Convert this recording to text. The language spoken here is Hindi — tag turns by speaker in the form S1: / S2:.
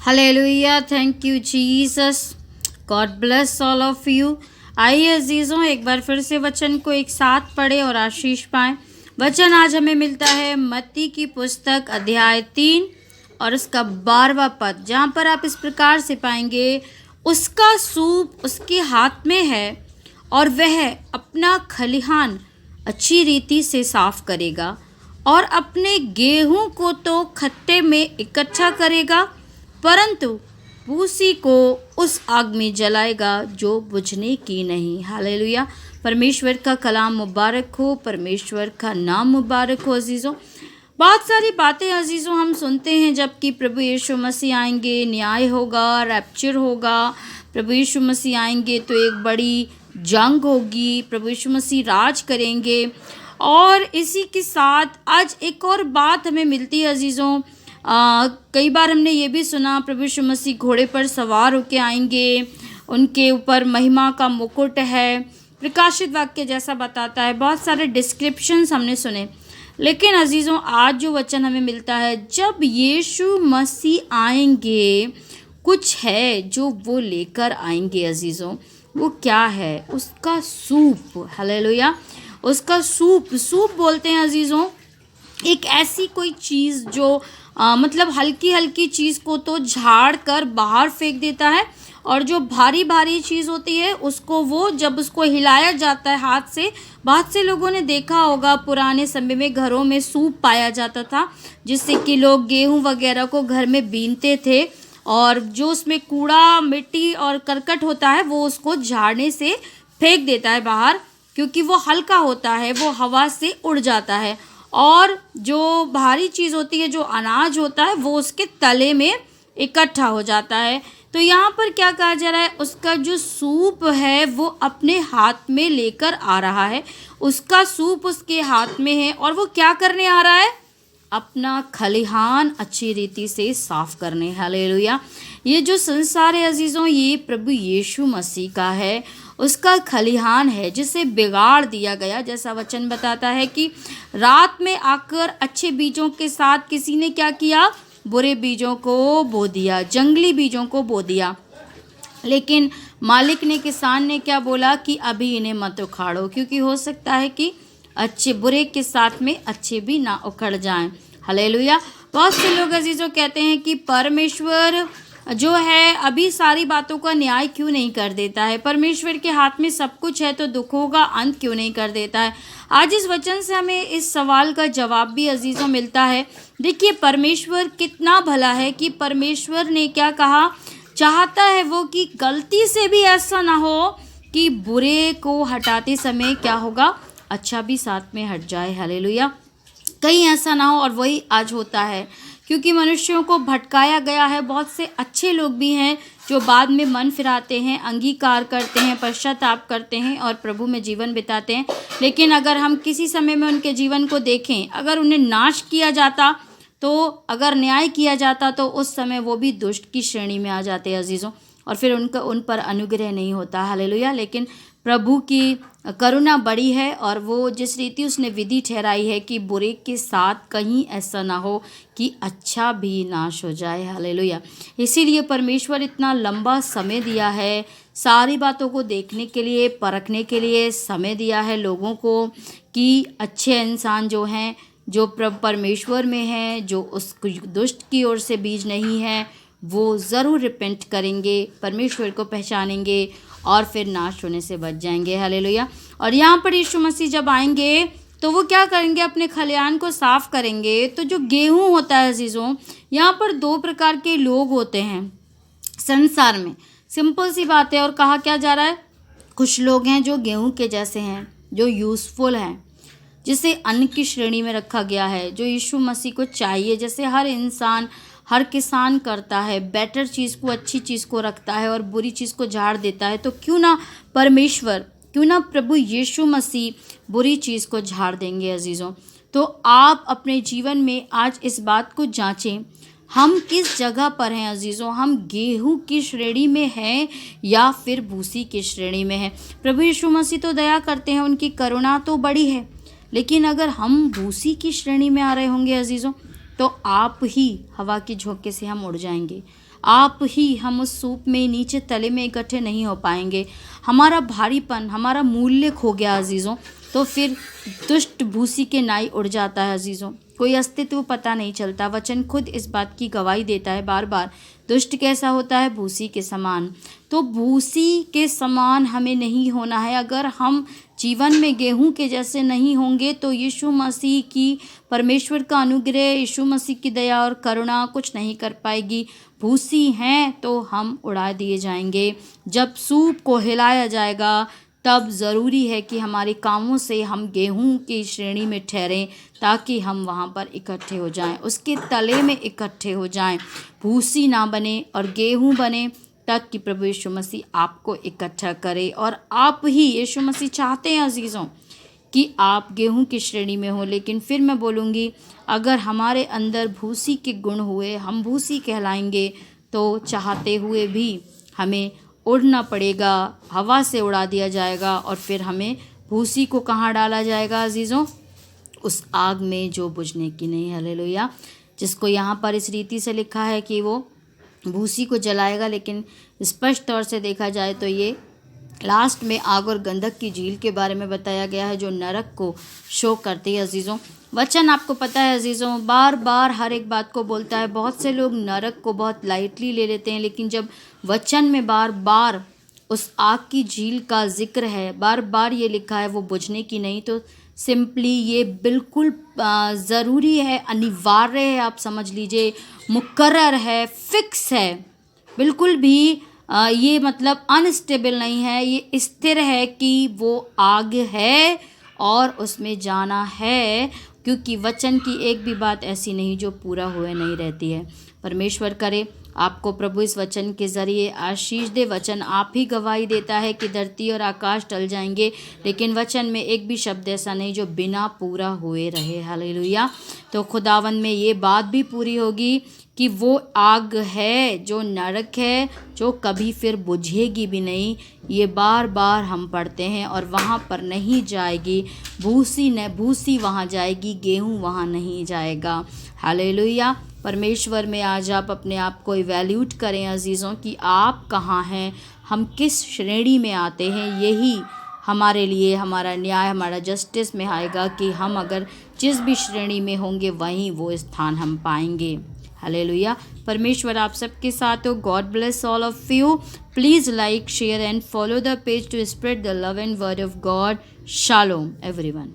S1: Hallelujah, thank you Jesus, God bless all of you. आइए अजीज़ों, एक बार फिर से वचन को एक साथ पढ़े और आशीष पाएं। वचन आज हमें मिलता है मत्ती की पुस्तक अध्याय 3 और उसका 12वां पद, जहाँ पर आप इस प्रकार से पाएंगे, उसका सूप उसके हाथ में है और वह अपना खलिहान अच्छी रीति से साफ करेगा और अपने गेहूं को तो खत्ते में इकट्ठा करेगा, परंतु भूसी को उस आग में जलाएगा जो बुझने की नहीं। हालेलुया। परमेश्वर का कलाम मुबारक हो, परमेश्वर का नाम मुबारक हो। अजीज़ों, बहुत सारी बातें अजीज़ों हम सुनते हैं जबकि प्रभु यीशु मसीह आएंगे, न्याय होगा, रैप्चर होगा, प्रभु यीशु मसीह आएंगे तो एक बड़ी जंग होगी, प्रभु यीशु मसीह राज करेंगे। और इसी के साथ आज एक और बात हमें मिलती है अजीज़ों, कई बार हमने ये भी सुना प्रभु यीशु मसीह घोड़े पर सवार होके आएंगे, उनके ऊपर महिमा का मुकुट है, प्रकाशित वाक्य जैसा बताता है, बहुत सारे डिस्क्रिप्शंस हमने सुने। लेकिन अजीज़ों, आज जो वचन हमें मिलता है, जब यीशु मसीह आएंगे कुछ है जो वो लेकर आएंगे अजीज़ों। वो क्या है? उसका सूप। हालेलुया। उसका सूप बोलते हैं अजीज़ों, एक ऐसी कोई चीज़ जो मतलब हल्की हल्की चीज़ को तो झाड़ कर बाहर फेंक देता है, और जो भारी भारी चीज़ होती है उसको वो जब उसको हिलाया जाता है हाथ से, बहुत से लोगों ने देखा होगा पुराने समय में घरों में सूप पाया जाता था जिससे कि लोग गेहूं वगैरह को घर में बीनते थे, और जो उसमें कूड़ा मिट्टी और करकट होता है वो उसको झाड़ने से फेंक देता है बाहर, क्योंकि वो हल्का होता है, वो हवा से उड़ जाता है, और जो भारी चीज़ होती है, जो अनाज होता है, वो उसके तले में इकट्ठा हो जाता है। तो यहाँ पर क्या कहा जा रहा है? उसका जो सूप है वो अपने हाथ में लेकर आ रहा है, उसका सूप उसके हाथ में है, और वो क्या करने आ रहा है? अपना खलिहान अच्छी रीति से साफ करने। हालेलुया। ये जो संसार है अजीज़ों, ये प्रभु यीशु मसीह का है, उसका खलिहान है जिसे बिगाड़ दिया गया। जैसा वचन बताता है कि रात में आकर अच्छे बीजों के साथ किसी ने क्या किया? बुरे बीजों को बो दिया, जंगली बीजों को बो दिया। लेकिन मालिक ने, किसान ने क्या बोला कि अभी इन्हें मत उखाड़ो, क्योंकि हो सकता है कि अच्छे बुरे के साथ में अच्छे भी ना उखड़ जाएं। हालेलुया। बहुत से लोग अजीज़ों कहते हैं कि परमेश्वर जो है अभी सारी बातों का न्याय क्यों नहीं कर देता है, परमेश्वर के हाथ में सब कुछ है तो दुखों का अंत क्यों नहीं कर देता है। आज इस वचन से हमें इस सवाल का जवाब भी अजीज़ों मिलता है। देखिए, परमेश्वर कितना भला है कि परमेश्वर ने क्या कहा, चाहता है वो कि गलती से भी ऐसा ना हो कि बुरे को हटाते समय क्या होगा, अच्छा भी साथ में हट जाए। हालेलुया। कहीं ऐसा ना हो, और वही आज होता है, क्योंकि मनुष्यों को भटकाया गया है। बहुत से अच्छे लोग भी हैं जो बाद में मन फिराते हैं, अंगीकार करते हैं, पश्चाताप करते हैं और प्रभु में जीवन बिताते हैं। लेकिन अगर हम किसी समय में उनके जीवन को देखें, अगर उन्हें नाश किया जाता, तो अगर न्याय किया जाता, तो उस समय वो भी दुष्ट की श्रेणी में आ जाते हैं अजीज़ों, और फिर उन पर अनुग्रह नहीं होता। हालेलुया। लेकिन प्रभु की करुणा बड़ी है, और वो जिस रीति उसने विधि ठहराई है कि बुरे के साथ कहीं ऐसा ना हो कि अच्छा भी नाश हो जाए। हालेलुया। इसीलिए परमेश्वर इतना लंबा समय दिया है, सारी बातों को देखने के लिए, परखने के लिए समय दिया है लोगों को, कि अच्छे इंसान जो हैं, जो परमेश्वर में हैं, जो उस दुष्ट की ओर से बीज नहीं है, वो ज़रूर रिपेंट करेंगे, परमेश्वर को पहचानेंगे और फिर नाश होने से बच जाएंगे। हालेलुया। और यहाँ पर यीशु मसीह जब आएंगे तो वो क्या करेंगे? अपने खलिहान को साफ करेंगे। तो जो गेहूँ होता है अजीज़ों, यहाँ पर 2 प्रकार के लोग होते हैं संसार में, सिंपल सी बात है। और कहा क्या जा रहा है? कुछ लोग हैं जो गेहूँ के जैसे हैं, जो यूज़फुल हैं, जिसे अन्न की श्रेणी में रखा गया है, जो यीशु मसीह को चाहिए, जैसे हर इंसान, हर किसान करता है, बेटर चीज़ को, अच्छी चीज़ को रखता है और बुरी चीज़ को झाड़ देता है। तो क्यों ना परमेश्वर, क्यों ना प्रभु यीशु मसीह बुरी चीज़ को झाड़ देंगे अजीज़ों। तो आप अपने जीवन में आज इस बात को जांचें, हम किस जगह पर हैं अजीज़ों? हम गेहूं की श्रेणी में हैं या फिर भूसी की श्रेणी में हैं? प्रभु यीशु मसीह तो दया करते हैं, उनकी करुणा तो बड़ी है, लेकिन अगर हम भूसी की श्रेणी में आ रहे होंगे अजीज़ों, तो आप ही हवा के झोंके से हम उड़ जाएंगे, आप ही हम उस सूप में नीचे तले में इकट्ठे नहीं हो पाएंगे। हमारा भारीपन, हमारा मूल्य खो गया अजीज़ों, तो फिर दुष्ट भूसी के नाई उड़ जाता है अजीज़ों, कोई अस्तित्व पता नहीं चलता। वचन खुद इस बात की गवाही देता है बार बार, दुष्ट कैसा होता है? भूसी के समान। तो भूसी के समान हमें नहीं होना है। अगर हम जीवन में गेहूं के जैसे नहीं होंगे तो यीशु मसीह की, परमेश्वर का अनुग्रह, यीशु मसीह की दया और करुणा कुछ नहीं कर पाएगी। भूसी हैं तो हम उड़ा दिए जाएंगे। जब सूप को हिलाया जाएगा तब ज़रूरी है कि हमारे कामों से हम गेहूं की श्रेणी में ठहरें, ताकि हम वहाँ पर इकट्ठे हो जाएं, उसके तले में इकट्ठे हो जाएं। भूसी ना बने और गेहूं बने, तक कि प्रभु यीशु मसीह आपको इकट्ठा करे। और आप ही, यीशु मसीह चाहते हैं अजीज़ों कि आप गेहूं की श्रेणी में हो। लेकिन फिर मैं बोलूँगी, अगर हमारे अंदर भूसी के गुण हुए, हम भूसी कहलाएंगे, तो चाहते हुए भी हमें उड़ना पड़ेगा, हवा से उड़ा दिया जाएगा और फिर हमें भूसी को कहाँ डाला जाएगा अजीज़ों? उस आग में जो बुझने की नहीं। हालेलुया। जिसको यहाँ पर इस रीति से लिखा है कि वो भूसी को जलाएगा, लेकिन स्पष्ट तौर से देखा जाए तो ये लास्ट में आग और गंधक की झील के बारे में बताया गया है, जो नरक को शो करती है अजीज़ों। वचन आपको पता है अजीज़ों, बार बार हर एक बात को बोलता है। बहुत से लोग नरक को बहुत लाइटली ले लेते हैं, लेकिन जब वचन में बार बार उस आग की झील का जिक्र है, बार बार ये लिखा है वो बुझने की नहीं, तो सिंपली ये बिल्कुल ज़रूरी है, अनिवार्य है, आप समझ लीजिए, मुकर्रर है, फिक्स है, बिल्कुल भी ये मतलब अनस्टेबल नहीं है, ये स्थिर है कि वो आग है और उसमें जाना है, क्योंकि वचन की एक भी बात ऐसी नहीं जो पूरा हुए नहीं रहती है। परमेश्वर करे आपको प्रभु इस वचन के ज़रिए आशीष दे। वचन आप ही गवाही देता है कि धरती और आकाश टल जाएंगे, लेकिन वचन में एक भी शब्द ऐसा नहीं जो बिना पूरा हुए रहे। हालेलुया। तो खुदावन में ये बात भी पूरी होगी कि वो आग है जो नरक है, जो कभी फिर बुझेगी भी नहीं। ये बार बार हम पढ़ते हैं और वहाँ पर नहीं जाएगी। भूसी वहाँ जाएगी, गेहूँ वहाँ नहीं जाएगा। हालेलुया। परमेश्वर में आज आप अपने आप को इवैल्यूट करें अजीज़ों कि आप कहाँ हैं, हम किस श्रेणी में आते हैं। यही हमारे लिए हमारा न्याय, हमारा जस्टिस में आएगा कि हम अगर जिस भी श्रेणी में होंगे वहीं वो स्थान हम पाएंगे। हालेलुया। परमेश्वर आप सबके साथ हो। God bless all of you. Please like, share and follow the page to spread the love and word of God. Shalom everyone.